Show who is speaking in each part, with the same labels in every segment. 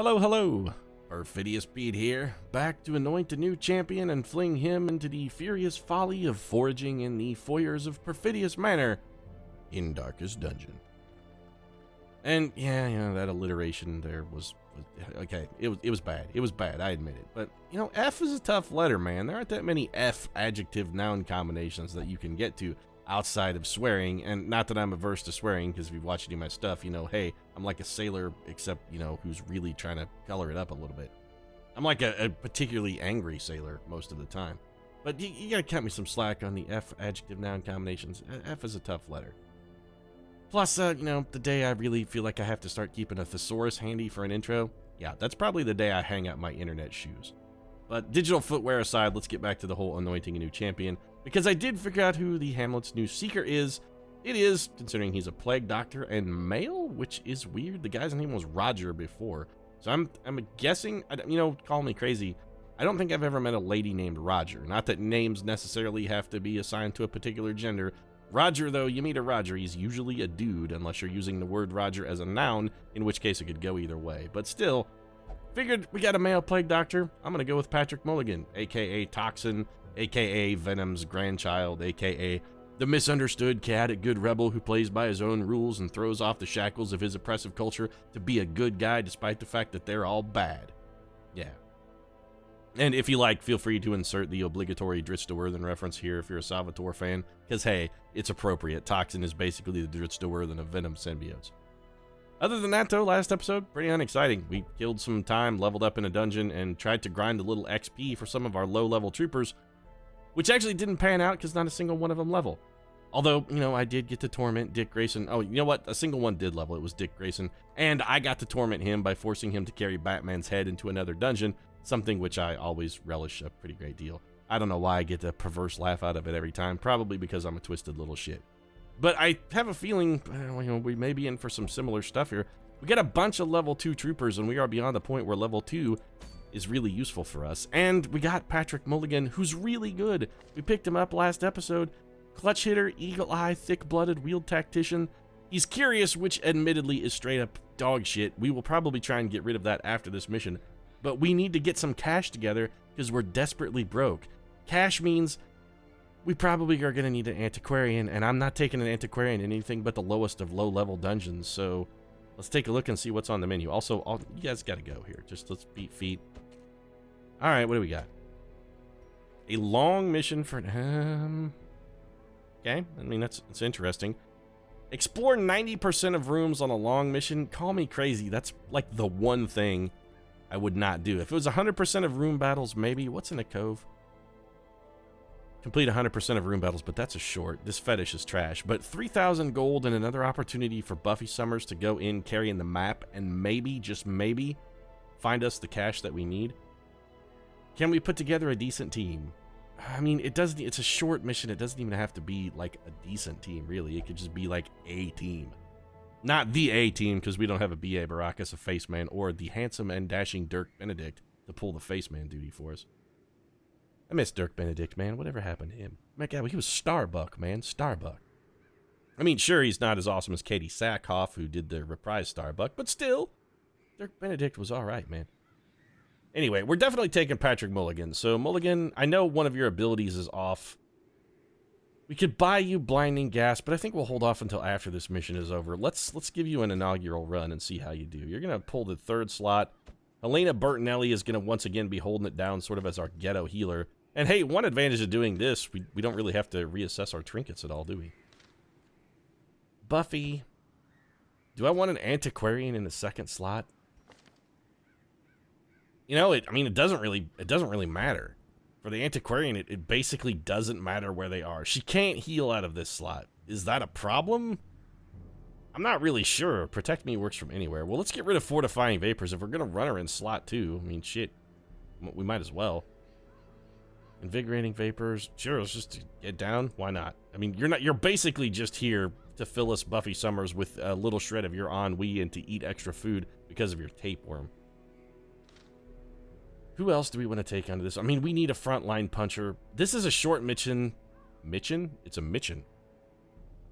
Speaker 1: Hello, hello! Perfidious Pete here, back to anoint a new champion and fling him into the furious folly of foraging in the foyers of Perfidious Manor in Darkest Dungeon. And yeah, that alliteration there was okay. It was bad. It was bad, I admit it. But F is a tough letter, man. There aren't that many F adjective noun combinations that you can get to outside of swearing. And not that I'm averse to swearing, because if you've watched any of my stuff, hey, I'm like a sailor, except who's really trying to color it up a little bit. I'm like a particularly angry sailor most of the time. But you gotta cut me some slack on the F adjective noun combinations. F is a tough letter. Plus, the day I really feel like I have to start keeping a thesaurus handy for an intro, yeah, that's probably the day I hang up my internet shoes. But digital footwear aside, let's get back to the whole anointing a new champion, because I did figure out who the Hamlet's new seeker is. It is, considering he's a plague doctor and male, which is weird. The guy's name was Roger before. So I'm guessing, call me crazy, I don't think I've ever met a lady named Roger. Not that names necessarily have to be assigned to a particular gender. Roger, though, you meet a Roger, he's usually a dude, unless you're using the word Roger as a noun, in which case it could go either way. But still, figured we got a male plague doctor. I'm gonna go with Patrick Mulligan, aka Toxin, aka Venom's grandchild, aka the misunderstood chaotic good rebel who plays by his own rules and throws off the shackles of his oppressive culture to be a good guy despite the fact that they're all bad. Yeah. And if you like, feel free to insert the obligatory Drizzt reference here if you're a Salvatore fan, because hey, it's appropriate. Toxin is basically the Drizzt of Venom symbiotes. Other than that, though, last episode, pretty unexciting. We killed some time, leveled up in a dungeon, and tried to grind a little XP for some of our low-level troopers, which actually didn't pan out because not a single one of them level. Although, I did get to torment Dick Grayson. Oh, you know what? A single one did level. It was Dick Grayson. And I got to torment him by forcing him to carry Batman's head into another dungeon, something which I always relish a pretty great deal. I don't know why I get a perverse laugh out of it every time. Probably because I'm a twisted little shit. But I have a feeling, we may be in for some similar stuff here. We got a bunch of level 2 troopers, and we are beyond the point where level 2 is really useful for us. And we got Patrick Mulligan, who's really good. We picked him up last episode. Clutch hitter, eagle eye, thick-blooded, wheeled tactician. He's curious, which admittedly is straight up dog shit. We will probably try and get rid of that after this mission. But we need to get some cash together because we're desperately broke. Cash means we probably are going to need an antiquarian, and I'm not taking an antiquarian in anything but the lowest of low-level dungeons, so let's take a look and see what's on the menu. Also, you guys got to go here. Just let's beat feet. All right, what do we got? A long mission for... Okay, I mean, that's interesting. Explore 90% of rooms on a long mission. Call me crazy. That's like the one thing I would not do. If it was 100% of room battles, maybe. What's in a cove? Complete 100% of room battles, but that's a short. This fetish is trash. But 3,000 gold and another opportunity for Buffy Summers to go in carrying the map and maybe, just maybe, find us the cash that we need. Can we put together a decent team? I mean, it's a short mission. It doesn't even have to be like a decent team, really. It could just be like a team. Not the A team, because we don't have a B.A. Baracus, a faceman, or the handsome and dashing Dirk Benedict to pull the faceman duty for us. I miss Dirk Benedict, man. Whatever happened to him? My God, he was Starbuck, man. Starbuck. I mean, sure, he's not as awesome as Katie Sackhoff, who did the reprise Starbuck, but still, Dirk Benedict was all right, man. Anyway, we're definitely taking Patrick Mulligan. So, Mulligan, I know one of your abilities is off. We could buy you Blinding Gas, but I think we'll hold off until after this mission is over. Let's give you an inaugural run and see how you do. You're going to pull the 3rd slot. Helena Bertinelli is going to once again be holding it down sort of as our ghetto healer. And hey, one advantage of doing this, we don't really have to reassess our trinkets at all, do we? Buffy. Do I want an antiquarian in the 2nd slot? It doesn't really matter. For the antiquarian, it basically doesn't matter where they are. She can't heal out of this slot. Is that a problem? I'm not really sure. Protect Me works from anywhere. Well, let's get rid of Fortifying Vapors. If we're going to run her in slot 2, I mean, shit, we might as well. Invigorating Vapors. Sure, let's just get down. Why not? I mean, you're basically just here to fill us Buffy Summers with a little shred of your ennui and to eat extra food because of your tapeworm. Who else do we want to take onto this? I mean, we need a frontline puncher. This is a short mission. Mission? It's a mission.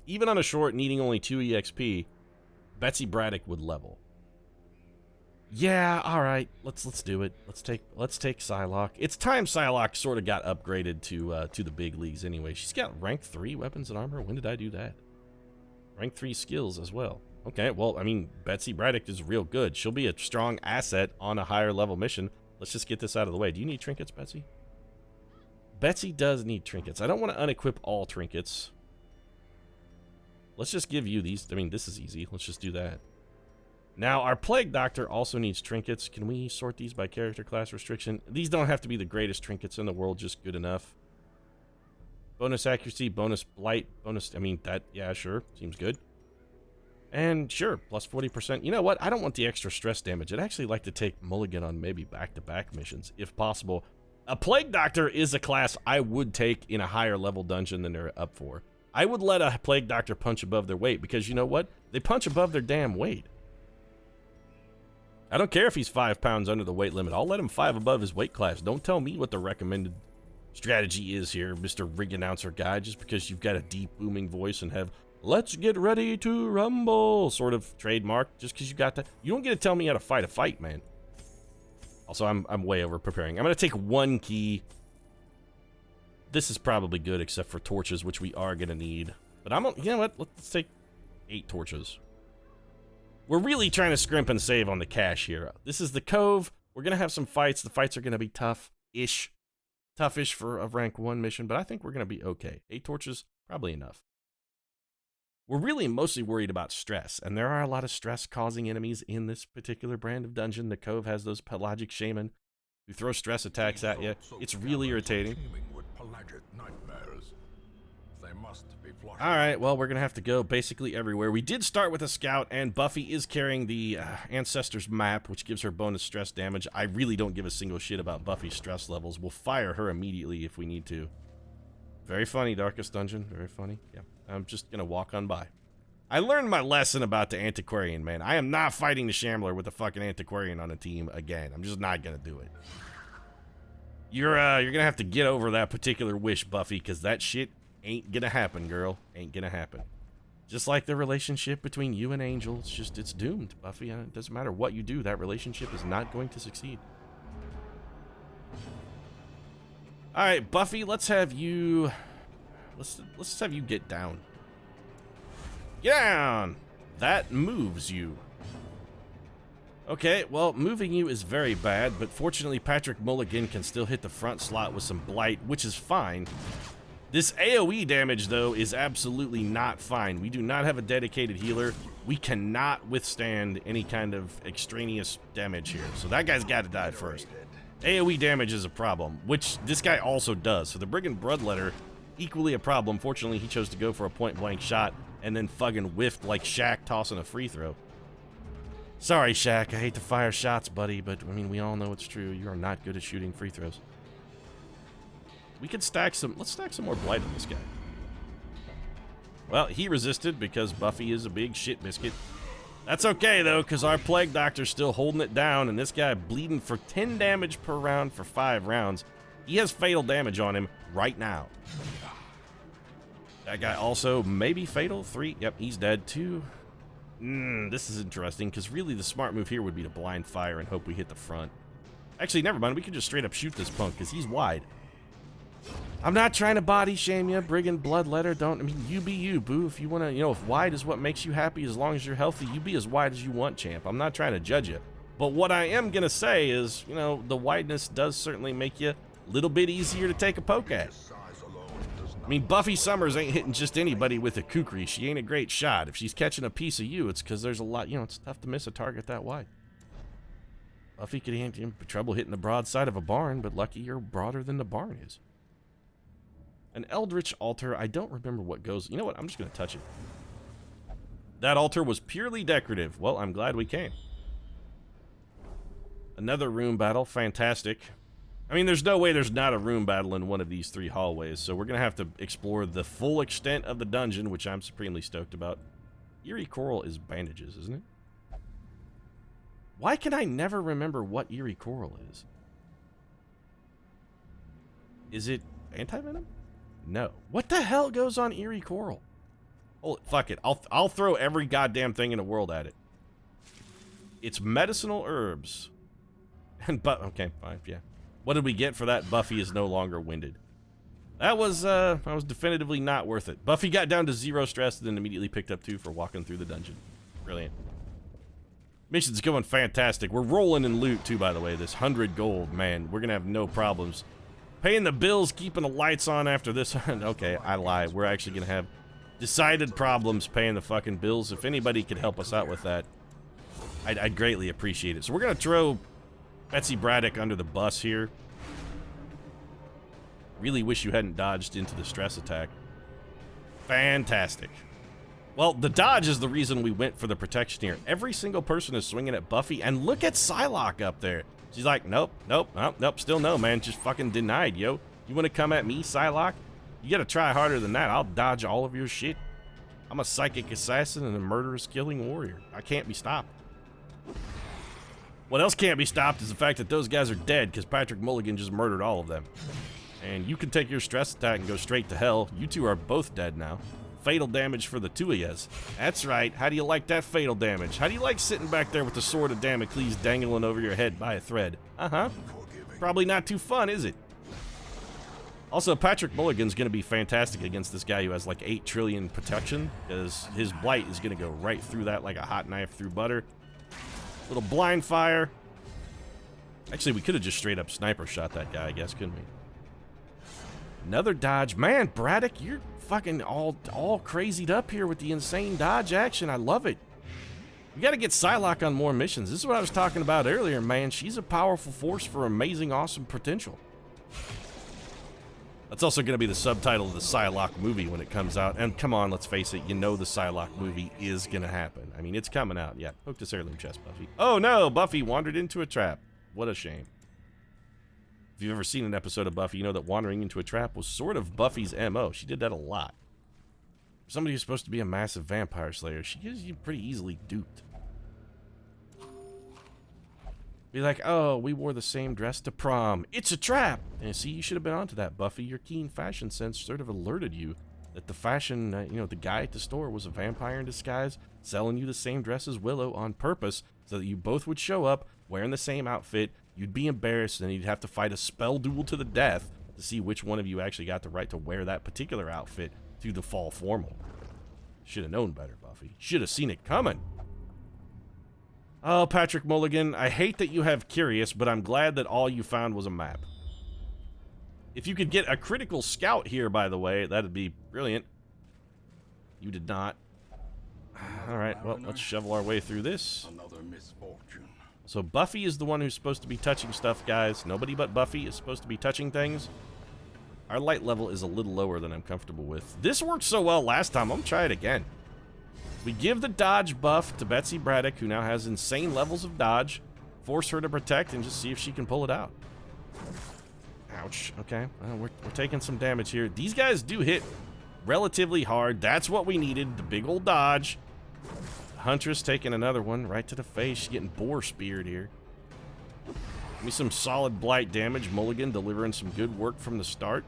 Speaker 1: Even on a short, needing only 2 EXP, Betsy Braddock would level. Yeah, all right. Let's do it. Let's take Psylocke. It's time Psylocke sort of got upgraded to the big leagues anyway. She's got rank 3 weapons and armor. When did I do that? Rank 3 skills as well. Okay, well, I mean, Betsy Braddock is real good. She'll be a strong asset on a higher level mission. Let's just get this out of the way. Do you need trinkets, Betsy? Betsy does need trinkets. I don't want to unequip all trinkets. Let's just give you these. I mean, this is easy. Let's just do that. Now, our Plague Doctor also needs trinkets. Can we sort these by character class restriction? These don't have to be the greatest trinkets in the world, just good enough. Bonus accuracy, bonus blight, bonus, I mean, that, yeah, sure, seems good. And sure, plus 40%. You know what? I don't want the extra stress damage. I'd actually like to take Mulligan on maybe back-to-back missions, if possible. A Plague Doctor is a class I would take in a higher level dungeon than they're up for. I would let a Plague Doctor punch above their weight, because you know what? They punch above their damn weight. I don't care if he's 5 pounds under the weight limit. I'll let him 5 above his weight class. Don't tell me what the recommended strategy is here, Mr. Rig Announcer Guy, just because you've got a deep, booming voice and have "let's get ready to rumble" sort of trademark, just because you got that. You don't get to tell me how to fight a fight, man. Also, I'm way over preparing. I'm going to take 1 key. This is probably good, except for torches, which we are going to need. But you know what? Let's take 8 torches. We're really trying to scrimp and save on the cash here. This is the Cove. We're going to have some fights. The fights are going to be tough-ish. Tough-ish for a rank 1 mission, but I think we're going to be okay. 8 torches, probably enough. We're really mostly worried about stress, and there are a lot of stress-causing enemies in this particular brand of dungeon. The Cove has those pelagic shaman who throw stress attacks at you. It's really irritating. Alright, well, we're going to have to go basically everywhere. We did start with a scout, and Buffy is carrying the Ancestors map, which gives her bonus stress damage. I really don't give a single shit about Buffy's stress levels. We'll fire her immediately if we need to. Very funny, Darkest Dungeon. Very funny. Yeah, I'm just going to walk on by. I learned my lesson about the Antiquarian, man. I am not fighting the Shambler with the fucking Antiquarian on a team again. I'm just not going to do it. You're going to have to get over that particular wish, Buffy, because that shit ain't gonna happen, girl. Ain't gonna happen. Just like the relationship between you and Angel, it's doomed, Buffy. It doesn't matter what you do, that relationship is not going to succeed. Alright, Buffy, let's have you get down. Get down! That moves you. Okay, well, moving you is very bad, but fortunately Patrick Mulligan can still hit the front slot with some blight, which is fine. This AoE damage, though, is absolutely not fine. We do not have a dedicated healer. We cannot withstand any kind of extraneous damage here. So that guy's got to die first. AoE damage is a problem, which this guy also does. So the Brigand Bloodletter, equally a problem. Fortunately, he chose to go for a point-blank shot and then fucking whiffed like Shaq tossing a free throw. Sorry, Shaq. I hate to fire shots, buddy, but, I mean, we all know it's true. You are not good at shooting free throws. We could stack some... Let's stack some more blight on this guy. Well, he resisted because Buffy is a big shit biscuit. That's okay, though, because our Plague Doctor's still holding it down, and this guy bleeding for 10 damage per round for 5 rounds. He has fatal damage on him right now. That guy also maybe fatal. 3. Yep, he's dead. 2. This is interesting, because really the smart move here would be to blind fire and hope we hit the front. Actually, never mind. We could just straight up shoot this punk, because he's wide. I'm not trying to body shame you, Brigand Bloodletter. Don't, I mean, you be you, boo. If you want to, you know, if wide is what makes you happy, as long as you're healthy, you be as wide as you want, champ. I'm not trying to judge you. But what I am going to say is, you know, the wideness does certainly make you a little bit easier to take a poke at. I mean, Buffy Summers ain't hitting just anybody with a kukri. She ain't a great shot. If she's catching a piece of you, it's because there's a lot, you know, it's tough to miss a target that wide. Buffy could have trouble hitting the broadside of a barn, but lucky you're broader than the barn is. An Eldritch Altar, I don't remember what goes... You know what, I'm just going to touch it. That altar was purely decorative. Well, I'm glad we came. Another room battle, fantastic. I mean, there's no way there's not a room battle in one of these 3 hallways, so we're going to have to explore the full extent of the dungeon, which I'm supremely stoked about. Eerie Coral is bandages, isn't it? Why can I never remember what Eerie Coral is? Is it anti-venom? No. What the hell goes on Eerie Coral? Oh, fuck it. I'll throw every goddamn thing in the world at it. It's medicinal herbs. And okay, fine, yeah. What did we get for that? Buffy is no longer winded. That was definitively not worth it. Buffy got down to 0 stress and then immediately picked up 2 for walking through the dungeon. Brilliant. Mission's going fantastic. We're rolling in loot too, by the way. This 100 gold, man. We're gonna have no problems paying the bills, keeping the lights on after this. Okay, I lied. We're actually gonna have decided problems paying the fucking bills. If anybody could help us out with that, I'd greatly appreciate it. So we're gonna throw Betsy Braddock under the bus here. Really wish you hadn't dodged into the stress attack. Fantastic. Well, the dodge is the reason we went for the protection here. Every single person is swinging at Buffy, and look at Psylocke up there. She's like, nope, nope, nope, nope, still no, man. Just fucking denied, yo. You want to come at me, Psylocke? You gotta try harder than that. I'll dodge all of your shit. I'm a psychic assassin and a murderous killing warrior. I can't be stopped. What else can't be stopped is the fact that those guys are dead because Patrick Mulligan just murdered all of them. And you can take your stress attack and go straight to hell. You two are both dead now. Fatal damage for the two of yous. That's right. How do you like that fatal damage? How do you like sitting back there with the sword of Damocles dangling over your head by a thread? Uh-huh. Probably not too fun, is it? Also, Patrick Mulligan's going to be fantastic against this guy who has like 8 trillion protection, because his blight is going to go right through that like a hot knife through butter. Little blind fire. Actually, we could have just straight up sniper shot that guy, I guess, couldn't we? Another dodge. Man, Braddock, you're fucking all crazied up here with the insane dodge action. I love it. We got to get Psylocke on more missions. This is what I was talking about earlier, man. She's a powerful force for amazing, awesome potential. That's also going to be the subtitle of the Psylocke movie when it comes out. And come on, let's face it, you know the Psylocke movie is going to happen. I mean, it's coming out. Yeah, hook this heirloom chest, Buffy. Oh no, Buffy wandered into a trap. What a shame. If you've ever seen an episode of Buffy, you know that wandering into a trap was sort of Buffy's MO. She did that a lot. For somebody who's supposed to be a massive vampire slayer, she is pretty easily duped. Be like, oh, we wore the same dress to prom. It's a trap! And see, you should have been onto that, Buffy. Your keen fashion sense sort of alerted you that the fashion, the guy at the store was a vampire in disguise, selling you the same dress as Willow on purpose so that you both would show up wearing the same outfit. You'd be embarrassed, and you'd have to fight a spell duel to the death to see which one of you actually got the right to wear that particular outfit to the fall formal. Should have known better, Buffy. Should have seen it coming. Oh, Patrick Mulligan, I hate that you have Curious, but I'm glad that all you found was a map. If you could get a critical scout here, by the way, that'd be brilliant. You did not. Alright, well, let's shovel our way through this.
Speaker 2: Another misfortune.
Speaker 1: So Buffy is the one who's supposed to be touching stuff, guys. Nobody but Buffy is supposed to be touching things. Our light level is a little lower than I'm comfortable with. This worked so well last time, I'm gonna try it again. We give the dodge buff to Betsy Braddock, who now has insane levels of dodge. Force her to protect and just see if she can pull it out. Ouch. Okay, we're taking some damage here. These guys do hit relatively hard. That's what we needed, the big old dodge. Huntress taking another one right to the face. She's getting boar speared here. Give me some solid blight damage. Mulligan delivering some good work from the start.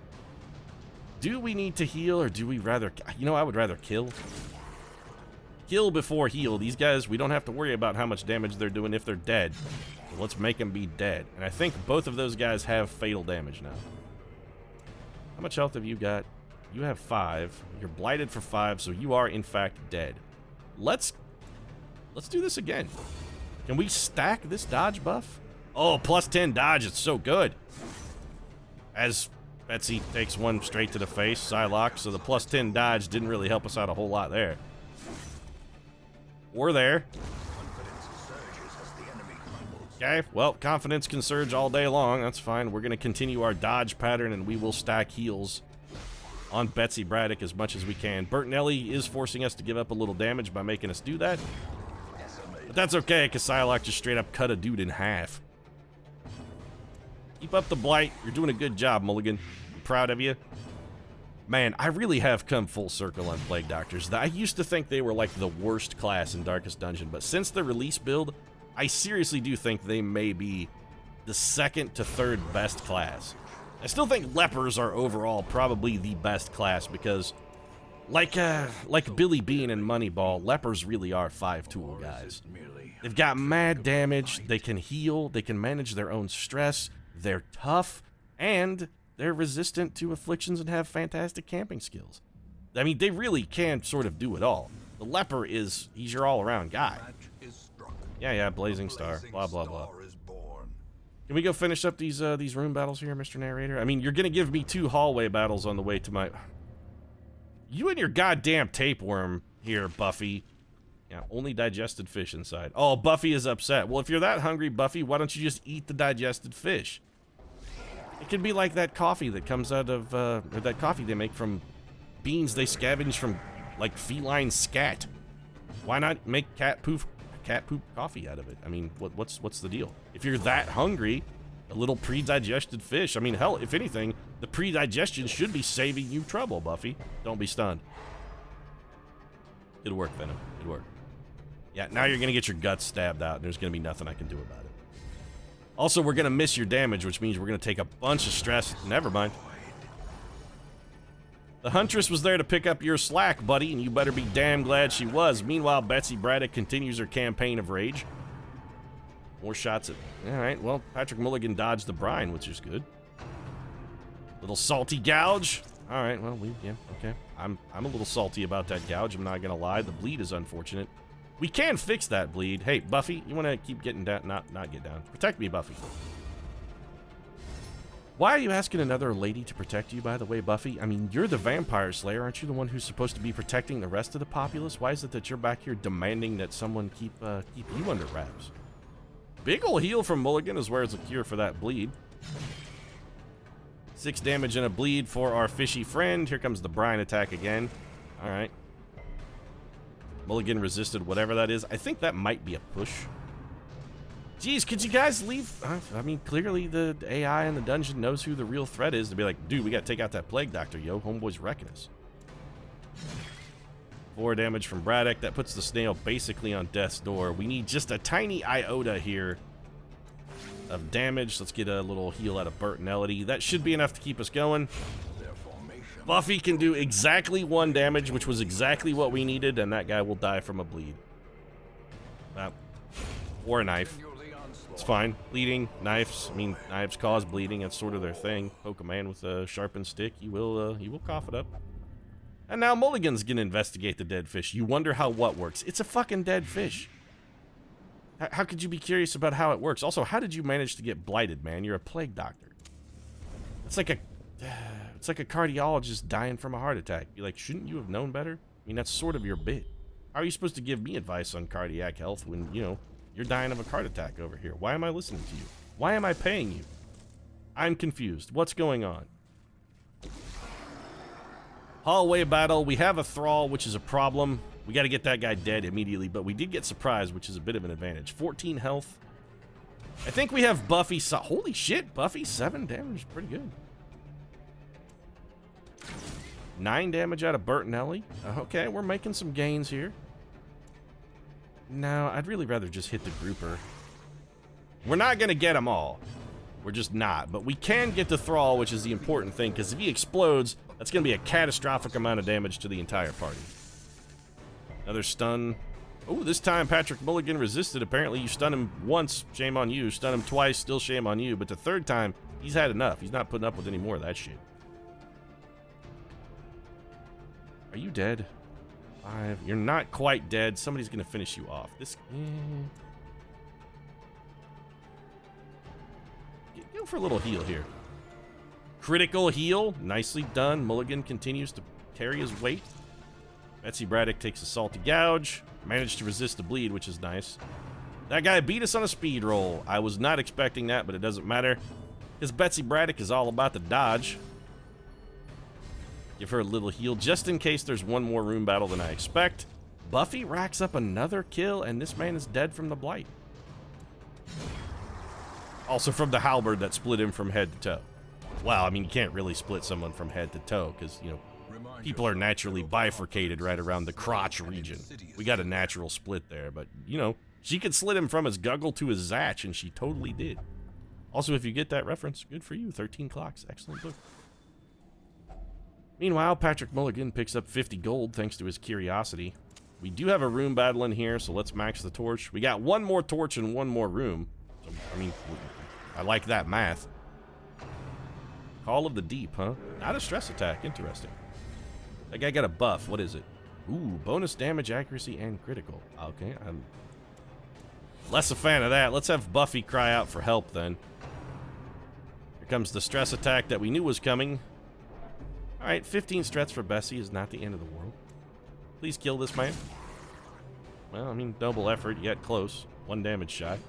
Speaker 1: Do we need to heal, or do we rather... I would rather kill. Kill before heal. These guys, we don't have to worry about how much damage they're doing if they're dead. So let's make them be dead. And I think both of those guys have fatal damage now. How much health have you got? You have 5. You're blighted for 5, so you are, in fact, dead. Let's do this again. Can we stack this dodge buff? Oh, plus 10 dodge. It's so good. As Betsy takes one straight to the face, Psylocke, so the plus 10 dodge didn't really help us out a whole lot there. We're there. Okay, well, confidence can surge all day long. That's fine. We're going to continue our dodge pattern, and we will stack heals on Betsy Braddock as much as we can. Bertinelli is forcing us to give up a little damage by making us do that. But that's okay, because Psylocke just straight up cut a dude in half. Keep up the blight. You're doing a good job, Mulligan. I'm proud of you. Man, I really have come full circle on Plague Doctors. I used to think they were like the worst class in Darkest Dungeon, but since the release build, I seriously do think they may be the 2nd to 3rd best class. I still think lepers are overall probably the best class, because Like Billy Bean and Moneyball, lepers really are 5-tool guys. They've got mad damage, they can heal, they can manage their own stress, they're tough, and they're resistant to afflictions and have fantastic camping skills. I mean, they really can sort of do it all. The leper he's your all-around guy. Yeah, Blazing Star, blah, blah, blah. Can we go finish up these room battles here, Mr. Narrator? I mean, you're gonna give me 2 hallway battles on the way to my... You and your goddamn tapeworm here, Buffy. Yeah, only digested fish inside. Oh, Buffy is upset. Well, if you're that hungry, Buffy, why don't you just eat the digested fish? It could be like that coffee that comes out of, or that coffee they make from beans they scavenge from, like, feline scat. Why not make cat poop coffee out of it? I mean, what's the deal? If you're that hungry, a little pre-digested fish. I mean, hell, if anything, the pre-digestion should be saving you trouble, Buffy. Don't be stunned. It'll work, Venom. It'll work. Yeah, now you're gonna get your guts stabbed out, and there's gonna be nothing I can do about it. Also, we're gonna miss your damage, which means we're gonna take a bunch of stress. Never mind. The Huntress was there to pick up your slack, buddy, and you better be damn glad she was. Meanwhile, Betsy Braddock continues her campaign of rage. More shots at... Alright, well, Patrick Mulligan dodged the brine, which is good. Little salty gouge. Alright, well, yeah, okay. I'm a little salty about that gouge, I'm not gonna lie. The bleed is unfortunate. We can fix that bleed. Hey, Buffy, you wanna keep getting down? Not get down. Protect me, Buffy. Why are you asking another lady to protect you, by the way, Buffy? I mean, you're the vampire slayer. Aren't you the one who's supposed to be protecting the rest of the populace? Why is it that you're back here demanding that someone keep you under wraps? Big ol' heal from Mulligan as well as a cure for that bleed. 6 damage and a bleed for our fishy friend. Here comes the brine attack again. Alright. Mulligan resisted whatever that is. I think that might be a push. Jeez, could you guys leave? I mean, clearly the AI in the dungeon knows who the real threat is to be like, dude, we gotta take out that plague doctor, yo. Homeboy's wrecking us. 4 damage from Braddock. That puts the snail basically on death's door. We need just a tiny iota here of damage. Let's get a little heal out of Bertinelli. That should be enough to keep us going. Buffy can do exactly 1 damage, which was exactly what we needed, and that guy will die from a bleed. Or a knife. It's fine. Bleeding, knives. I mean, knives cause bleeding. That's sort of their thing. Poke a man with a sharpened stick, he will cough it up. And now Mulligan's gonna investigate the dead fish. You wonder how what works. It's a fucking dead fish. How could you be curious about how it works? Also, how did you manage to get blighted, man? You're a plague doctor. It's like a cardiologist dying from a heart attack. You're like, shouldn't you have known better? I mean, that's sort of your bit. How are you supposed to give me advice on cardiac health when, you know, you're dying of a heart attack over here? Why am I listening to you? Why am I paying you? I'm confused. What's going on? Hallway battle. We have a thrall, which is a problem. We got to get that guy dead immediately, but we did get surprised, which is a bit of an advantage. 14 health. I think we have Buffy. Holy shit, Buffy, 7 damage. Pretty good. 9 damage out of Bertinelli. Okay, we're making some gains here. No, I'd really rather just hit the grouper. We're not going to get them all. We're just not. But we can get the thrall, which is the important thing, because if he explodes, that's going to be a catastrophic amount of damage to the entire party. Another stun. Oh, this time Patrick Mulligan resisted. Apparently you stun him once, shame on you. Stun him twice, still shame on you. But the 3rd time, he's had enough. He's not putting up with any more of that shit. Are you dead? 5. You're not quite dead. Somebody's going to finish you off. This... Go for a little heal here. Critical heal. Nicely done. Mulligan continues to carry his weight. Betsy Braddock takes a salty gouge. Managed to resist the bleed, which is nice. That guy beat us on a speed roll. I was not expecting that, but it doesn't matter. Because Betsy Braddock is all about the dodge. Give her a little heal just in case there's one more room battle than I expect. Buffy racks up another kill, and this man is dead from the blight. Also from the halberd that split him from head to toe. Wow, I mean, you can't really split someone from head to toe because, you know, people are naturally bifurcated right around the crotch region. We got a natural split there, but, you know, she could slit him from his guggle to his zatch, and she totally did. Also, if you get that reference, good for you. 13 clocks. Excellent book. Meanwhile, Patrick Mulligan picks up 50 gold thanks to his curiosity. We do have a room battle in here, so let's max the torch. We got one more torch and one more room. So, I mean, I like that math. Call of the Deep, huh? Not a stress attack. Interesting. That guy got a buff. What is it? Ooh, bonus damage, accuracy, and critical. Okay, I'm less a fan of that. Let's have Buffy cry out for help, then. Here comes the stress attack that we knew was coming. Alright, 15 strats for Bessie is not the end of the world. Please kill this man. Well, I mean, double effort, yet close. One damage shot.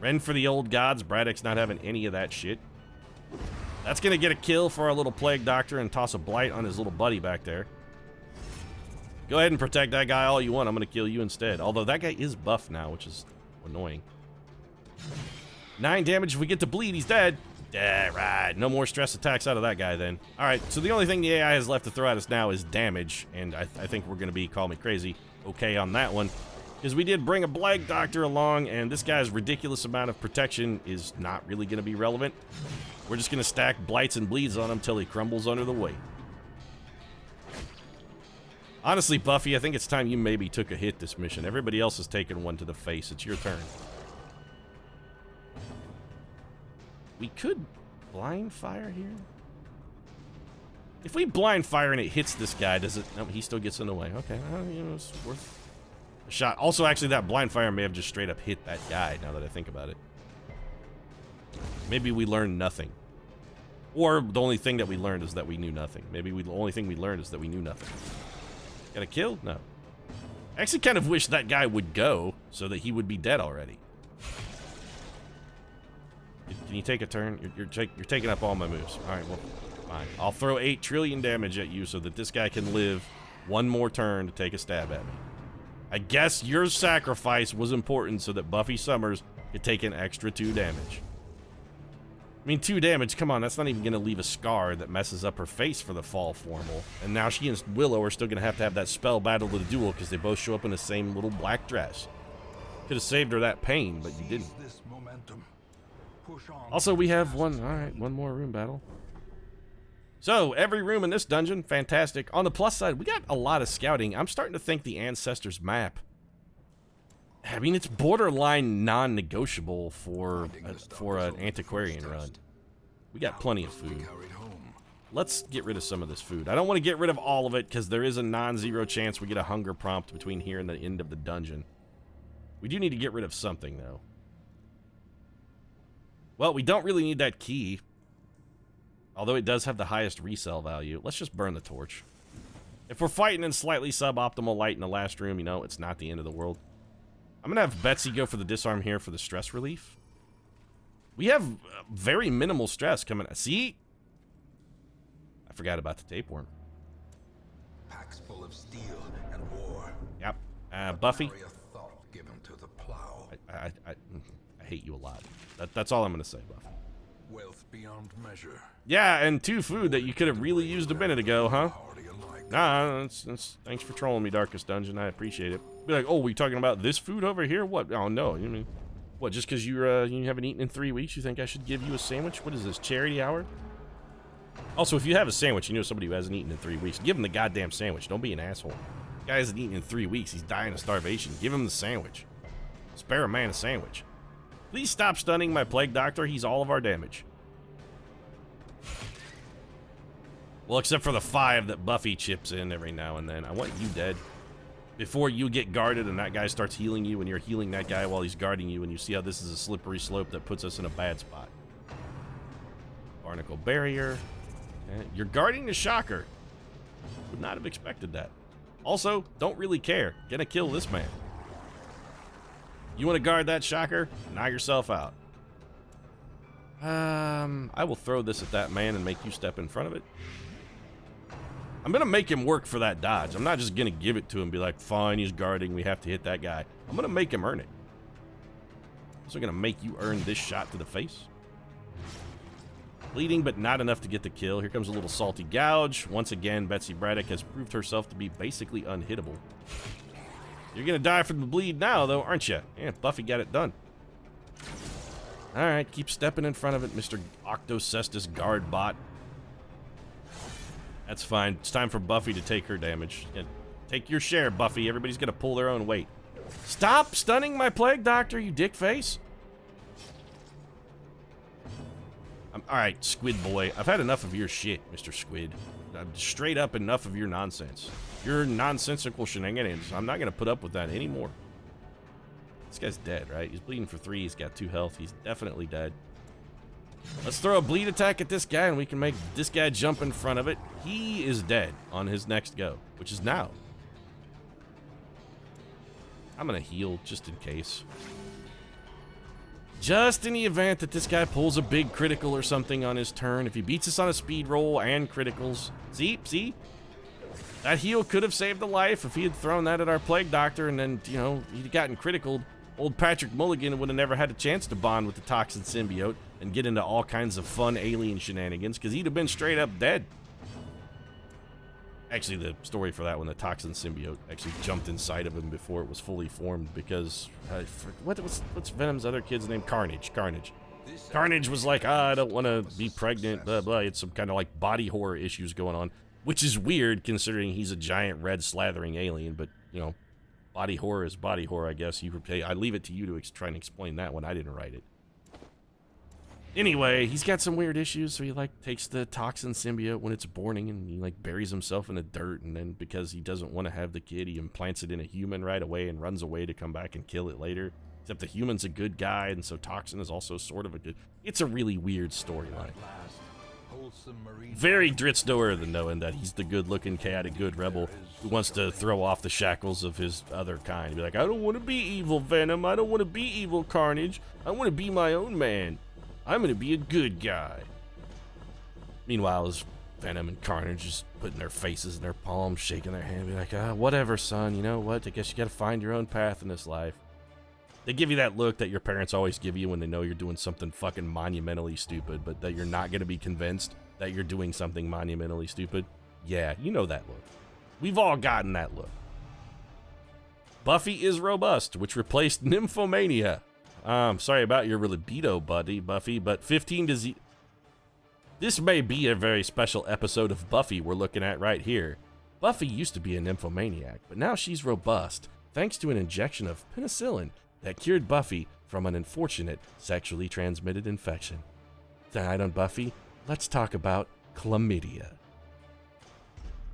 Speaker 1: Rend for the old gods. Braddock's not having any of that shit. That's gonna get a kill for our little plague doctor and toss a blight on his little buddy back there. Go ahead and protect that guy all you want. I'm gonna kill you instead. Although that guy is buffed now, which is annoying. 9 damage. If we get to bleed, he's dead. Yeah, right. No more stress attacks out of that guy then. Alright, so the only thing the AI has left to throw at us now is damage. And I think we're gonna be, call me crazy, okay on that one. Because we did bring a Plague Doctor along, and this guy's ridiculous amount of protection is not really gonna be relevant. We're just gonna stack blights and bleeds on him till he crumbles under the weight. Honestly, Buffy, I think it's time you maybe took a hit this mission. Everybody else has taken one to the face. It's your turn. We could blind fire here. If we blind fire and it hits this guy, does it? No, he still gets in the way. Okay, you know, it's worth a shot. Also, actually, that blind fire may have just straight up hit that guy, now that I think about it. Maybe we learned nothing. Or the only thing that we learned is that we knew nothing. Maybe the only thing we learned is that we knew nothing. Got a kill? No. I actually kind of wish that guy would go so that he would be dead already. Can you take a turn? You're taking up all my moves. All right, well, fine. I'll throw 8 trillion damage at you so that this guy can live one more turn to take a stab at me. I guess your sacrifice was important so that Buffy Summers could take an extra 2 damage. I mean, 2 damage, come on, that's not even going to leave a scar that messes up her face for the fall formal. And now she and Willow are still going to have that spell battle to the duel because they both show up in the same little black dress. Could have saved her that pain, but you didn't. Also, we have one more room battle. So, every room in this dungeon, fantastic. On the plus side, we got a lot of scouting. I'm starting to think the Ancestors map, I mean, it's borderline non-negotiable for an antiquarian run. We got plenty of food. Let's get rid of some of this food. I don't want to get rid of all of it because there is a non-zero chance we get a hunger prompt between here and the end of the dungeon. We do need to get rid of something, though. Well, we don't really need that key. Although it does have the highest resell value. Let's just burn the torch. If we're fighting in slightly suboptimal light in the last room, you know, it's not the end of the world. I'm going to have Betsy go for the disarm here for the stress relief. We have very minimal stress coming. See? I forgot about the tapeworm.
Speaker 2: Packs full of steel and war.
Speaker 1: Yep. Buffy. I hate you a lot. That's all I'm going to say, Buffy.
Speaker 2: Wealth beyond measure.
Speaker 1: Yeah, and 2 food that you could have really used a minute ago, huh? Nah, thanks for trolling me, Darkest Dungeon. I appreciate it. Be like, oh, we talking about this food over here? What? Oh, no. You mean, what, just because you haven't eaten in 3 weeks, you think I should give you a sandwich? What is this, charity hour? Also, if you have a sandwich, you know somebody who hasn't eaten in 3 weeks, give him the goddamn sandwich. Don't be an asshole. The guy hasn't eaten in 3 weeks. He's dying of starvation. Give him the sandwich. Spare a man a sandwich. Please stop stunning my Plague Doctor. He's all of our damage. Well, except for the 5 that Buffy chips in every now and then. I want you dead. Before you get guarded and that guy starts healing you and you're healing that guy while he's guarding you and you see how this is a slippery slope that puts us in a bad spot. Barnacle barrier. Okay. You're guarding the Shocker. Would not have expected that. Also, don't really care. Gonna kill this man. You want to guard that Shocker? Knock yourself out. I will throw this at that man and make you step in front of it. I'm going to make him work for that dodge. I'm not just going to give it to him and be like, fine, he's guarding, we have to hit that guy. I'm going to make him earn it. So I'm going to make you earn this shot to the face. Bleeding, but not enough to get the kill. Here comes a little salty gouge. Once again, Betsy Braddock has proved herself to be basically unhittable. You're going to die from the bleed now, though, aren't you? Yeah, Buffy got it done. Alright, keep stepping in front of it, Mr. Octocestus Guard Bot. That's fine. It's time for Buffy to take her damage. Yeah, take your share, Buffy. Everybody's gonna pull their own weight. Stop stunning my plague doctor, you dick face. Alright, Squid Boy. I've had enough of your shit, Mr. Squid. Straight up enough of your nonsense. Your nonsensical shenanigans. I'm not gonna put up with that anymore. This guy's dead, right? He's bleeding for 3. He's got 2 health. He's definitely dead. Let's throw a bleed attack at this guy, and we can make this guy jump in front of it. He is dead on his next go, which is now. I'm gonna heal just in case. Just in the event that this guy pulls a big critical or something on his turn. If he beats us on a speed roll and criticals. See? That heal could have saved a life if he had thrown that at our plague doctor and then, you know, he'd gotten criticaled. Old Patrick Mulligan would have never had a chance to bond with the toxin symbiote and get into all kinds of fun alien shenanigans because he'd have been straight up dead. Actually, the story for that one, the toxin symbiote actually jumped inside of him before it was fully formed because, what's Venom's other kid's name? Carnage. Carnage was like, I don't want to be pregnant, blah, blah. It's some kind of like body horror issues going on, which is weird considering he's a giant red slathering alien, but, you know, body horror is body horror, I guess. I leave it to you to try and explain that one. I didn't write it. Anyway, he's got some weird issues, so he, like, takes the toxin symbiote when it's borning, and he, like, buries himself in the dirt, and then because he doesn't want to have the kid, he implants it in a human right away and runs away to come back and kill it later. Except the human's a good guy, and so Toxin is also sort of a good... It's a really weird storyline. Very Drizzt doer than knowing that he's the good-looking, chaotic, good rebel who wants to throw off the shackles of his other kind. Be like, I don't want to be evil, Venom. I don't want to be evil, Carnage. I want to be my own man. I'm going to be a good guy. Meanwhile, as Venom and Carnage just putting their faces in their palms, shaking their hand, be like, whatever, son. You know what? I guess you got to find your own path in this life. They give you that look that your parents always give you when they know you're doing something fucking monumentally stupid, but that you're not going to be convinced that you're doing something monumentally stupid. Yeah, you know that look. We've all gotten that look. Buffy is robust, which replaced nymphomania. Sorry about your libido, Buffy, but 15 to 0. This may be a very special episode of Buffy we're looking at right here. Buffy used to be a nymphomaniac, but now she's robust, thanks to an injection of penicillin that cured Buffy from an unfortunate sexually transmitted infection. Tonight on Buffy, let's talk about chlamydia.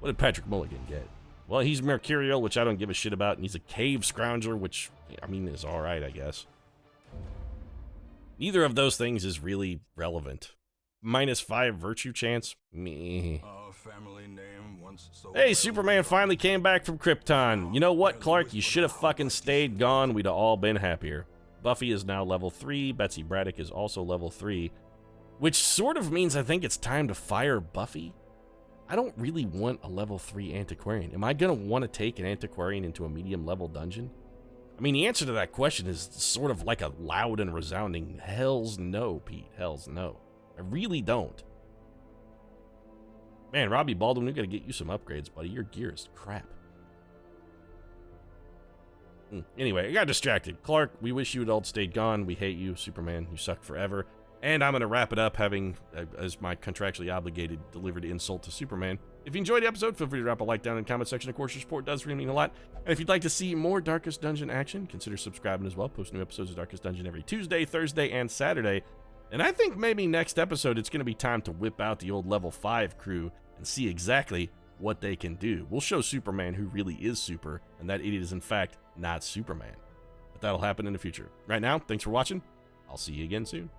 Speaker 1: What did Patrick Mulligan get? Well, he's mercurial, which I don't give a shit about, and he's a cave scrounger, which, I mean, is alright, I guess. Neither of those things is really relevant. -5 virtue chance? Meh. Hey, Superman finally came back from Krypton. You know what, Clark? You should have fucking stayed gone. We'd have all been happier. Buffy is now level 3. Betsy Braddock is also level 3. Which sort of means I think it's time to fire Buffy. I don't really want a level 3 antiquarian. Am I going to want to take an antiquarian into a medium level dungeon? I mean, the answer to that question is sort of like a loud and resounding hells no, Pete. Hells no. I really don't. Man, Robbie Baldwin, we gotta get you some upgrades, buddy. Your gear is crap. Anyway, I got distracted. Clark, we wish you had all stayed gone. We hate you, Superman. You suck forever. And I'm gonna wrap it up having, as my contractually obligated, delivered insult to Superman. If you enjoyed the episode, feel free to drop a like down in the comment section. Of course, your support does really mean a lot. And if you'd like to see more Darkest Dungeon action, consider subscribing as well. Post new episodes of Darkest Dungeon every Tuesday, Thursday, and Saturday. And I think maybe next episode, it's going to be time to whip out the old level 5 crew and see exactly what they can do. We'll show Superman who really is super, and that it is in fact not Superman. But that'll happen in the future. Right now, thanks for watching. I'll see you again soon.